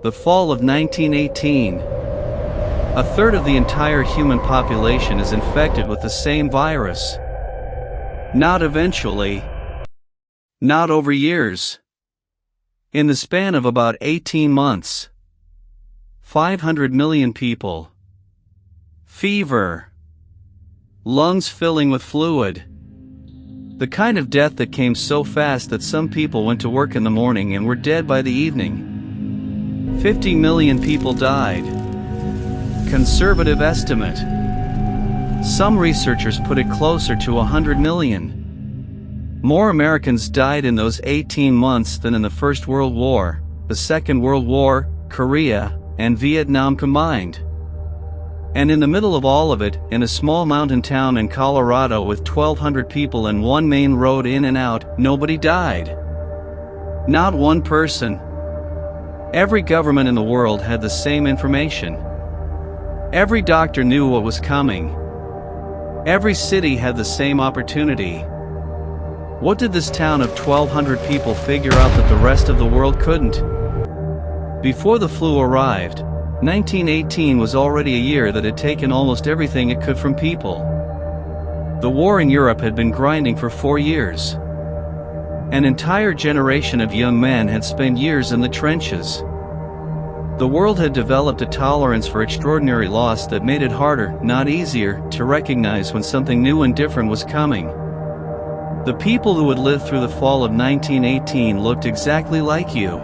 The fall of 1918. A third of the entire human population is infected with the same virus. Not eventually. Not over years. In the span of about 18 months. 500 million people. Fever. Lungs filling with fluid. The kind of death that came so fast that some people went to work in the morning and were dead by the evening. 50 million people died. Conservative estimate. Some researchers put it closer to 100 million. More Americans died in those 18 months than in the First World War, the Second World War, Korea, and Vietnam combined. And in the middle of all of it, in a small mountain town in Colorado with 1,200 people and one main road in and out, nobody died. Not one person. Every government in the world had the same information. Every doctor knew what was coming. Every city had the same opportunity. What did this town of 1,200 people figure out that the rest of the world couldn't? Before the flu arrived, 1918 was already a year that had taken almost everything it could from people. The war in Europe had been grinding for 4 years. An entire generation of young men had spent years in the trenches. The world had developed a tolerance for extraordinary loss that made it harder, not easier, to recognize when something new and different was coming. The people who had lived through the fall of 1918 looked exactly like you.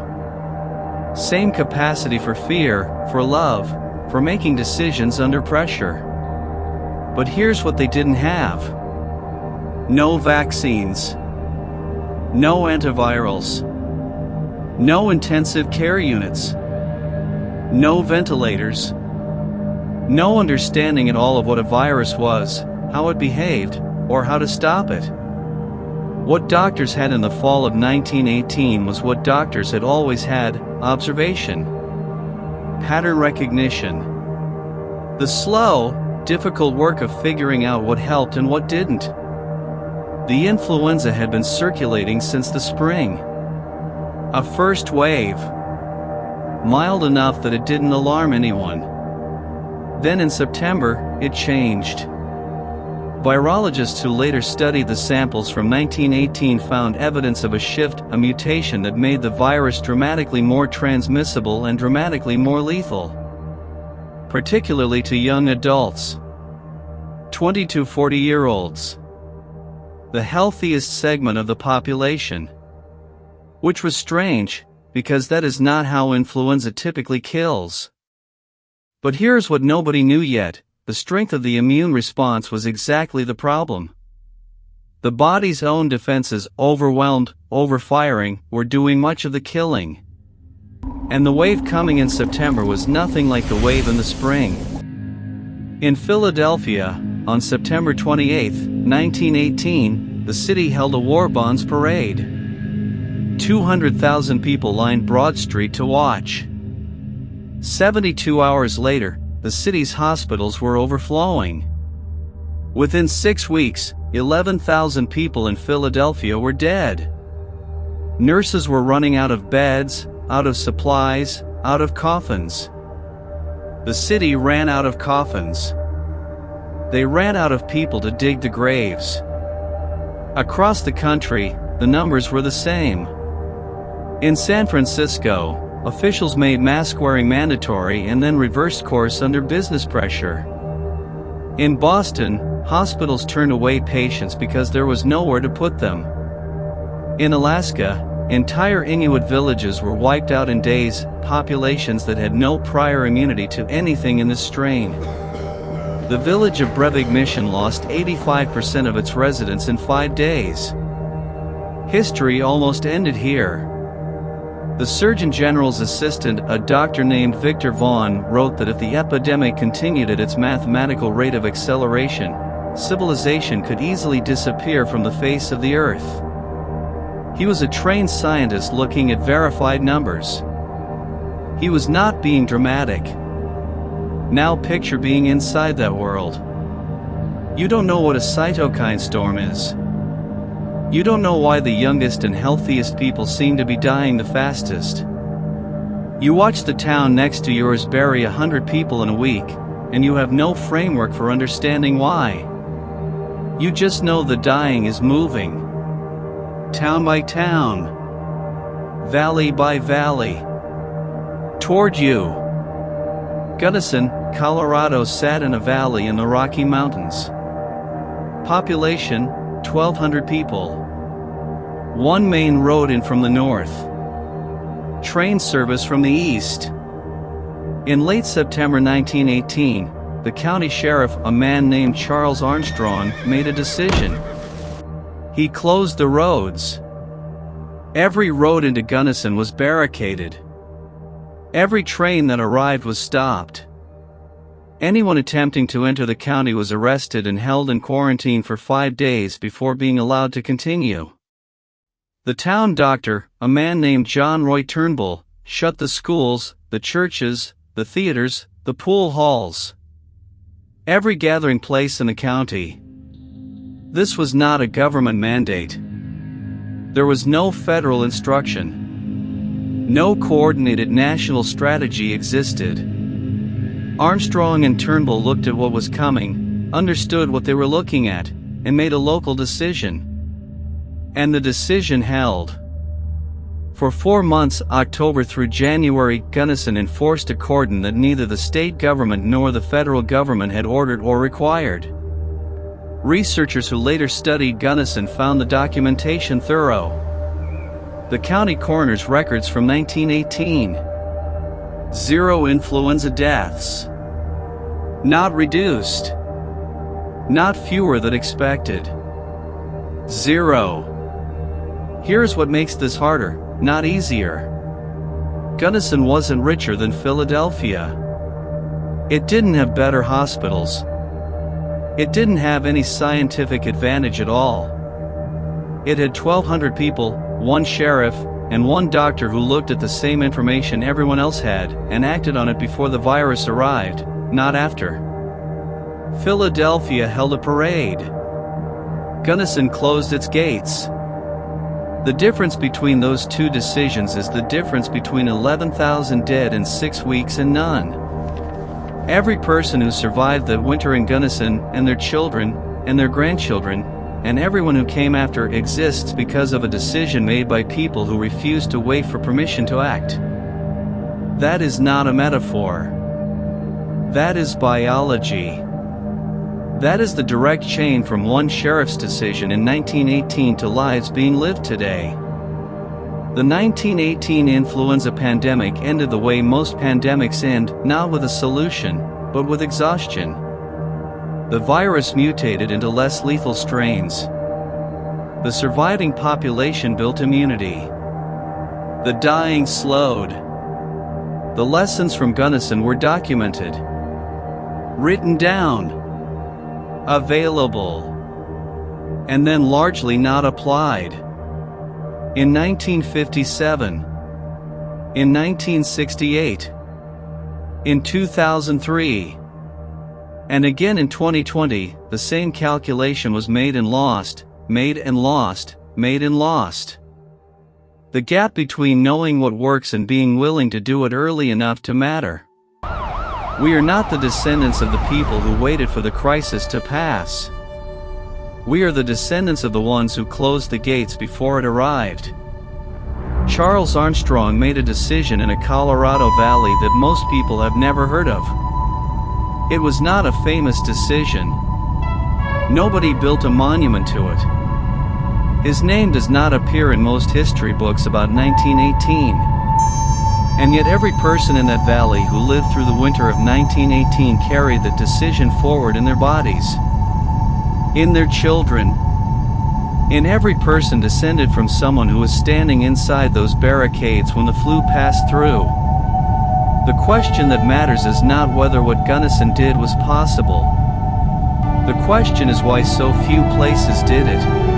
Same capacity for fear, for love, for making decisions under pressure. But here's what they didn't have. No vaccines. No antivirals. No intensive care units. No ventilators. No understanding at all of what a virus was, how it behaved, or how to stop it. What doctors had in the fall of 1918 was what doctors had always had: observation. Pattern recognition. The slow, difficult work of figuring out what helped and what didn't. The influenza had been circulating since the spring. A first wave. Mild enough that it didn't alarm anyone. Then in September, it changed. Virologists who later studied the samples from 1918 found evidence of a shift, a mutation that made the virus dramatically more transmissible and dramatically more lethal. Particularly to young adults. 20 to 40-year-olds. The healthiest segment of the population. Which was strange, because that is not how influenza typically kills. But here's what nobody knew yet: the strength of the immune response was exactly the problem. The body's own defenses, overwhelmed, overfiring, were doing much of the killing. And the wave coming in September was nothing like the wave in the spring. In Philadelphia, on September 28, 1918, the city held a war bonds parade. 200,000 people lined Broad Street to watch. 72 hours later, the city's hospitals were overflowing. Within 6 weeks, 11,000 people in Philadelphia were dead. Nurses were running out of beds, out of supplies, out of coffins. The city ran out of coffins. They ran out of people to dig the graves. Across the country, the numbers were the same. In San Francisco, officials made mask wearing mandatory and then reversed course under business pressure. In Boston, hospitals turned away patients because there was nowhere to put them. In Alaska, entire Inuit villages were wiped out in days, populations that had no prior immunity to anything in this strain. The village of Brevig Mission lost 85% of its residents in 5 days. History almost ended here. The Surgeon General's assistant, a doctor named Victor Vaughan, wrote that if the epidemic continued at its mathematical rate of acceleration, civilization could easily disappear from the face of the earth. He was a trained scientist looking at verified numbers. He was not being dramatic. Now picture being inside that world. You don't know what a cytokine storm is. You don't know why the youngest and healthiest people seem to be dying the fastest. You watch the town next to yours bury 100 people in a week, and you have no framework for understanding why. You just know the dying is moving. Town by town. Valley by valley. Toward you. Gunnison, Colorado sat in a valley in the Rocky Mountains. Population, 1,200 people. One main road in from the north. Train service from the east. In late September 1918, the county sheriff, a man named Charles Armstrong, made a decision. He closed the roads. Every road into Gunnison was barricaded. Every train that arrived was stopped. Anyone attempting to enter the county was arrested and held in quarantine for 5 days before being allowed to continue. The town doctor, a man named John Roy Turnbull, shut the schools, the churches, the theaters, the pool halls. Every gathering place in the county. This was not a government mandate. There was no federal instruction. No coordinated national strategy existed. Armstrong and Turnbull looked at what was coming, understood what they were looking at, and made a local decision. And the decision held. For 4 months, October through January, Gunnison enforced a cordon that neither the state government nor the federal government had ordered or required. Researchers who later studied Gunnison found the documentation thorough. The county coroner's records from 1918. 0 influenza deaths. Not reduced. Not fewer than expected. 0. Here's what makes this harder, not easier. Gunnison wasn't richer than Philadelphia. It didn't have better hospitals. It didn't have any scientific advantage at all. It had 1,200 people, 1 sheriff, and 1 doctor who looked at the same information everyone else had and acted on it before the virus arrived, not after. Philadelphia held a parade. Gunnison closed its gates. The difference between those 2 decisions is the difference between 11,000 dead in 6 weeks and none. Every person who survived the winter in Gunnison, and their children, and their grandchildren, and everyone who came after exists because of a decision made by people who refused to wait for permission to act. That is not a metaphor. That is biology. That is the direct chain from one sheriff's decision in 1918 to lives being lived today. The 1918 influenza pandemic ended the way most pandemics end, not with a solution, but with exhaustion. The virus mutated into less lethal strains. The surviving population built immunity. The dying slowed. The lessons from Gunnison were documented, written down, available, and then largely not applied. In 1957, in 1968, in 2003, and again in 2020, the same calculation was made and lost, made and lost, made and lost. The gap between knowing what works and being willing to do it early enough to matter. We are not the descendants of the people who waited for the crisis to pass. We are the descendants of the ones who closed the gates before it arrived. Charles Armstrong made a decision in a Colorado valley that most people have never heard of. It was not a famous decision. Nobody built a monument to it. His name does not appear in most history books about 1918. And yet every person in that valley who lived through the winter of 1918 carried that decision forward in their bodies, in their children, in every person descended from someone who was standing inside those barricades when the flu passed through. The question that matters is not whether what Gunnison did was possible. The question is why so few places did it.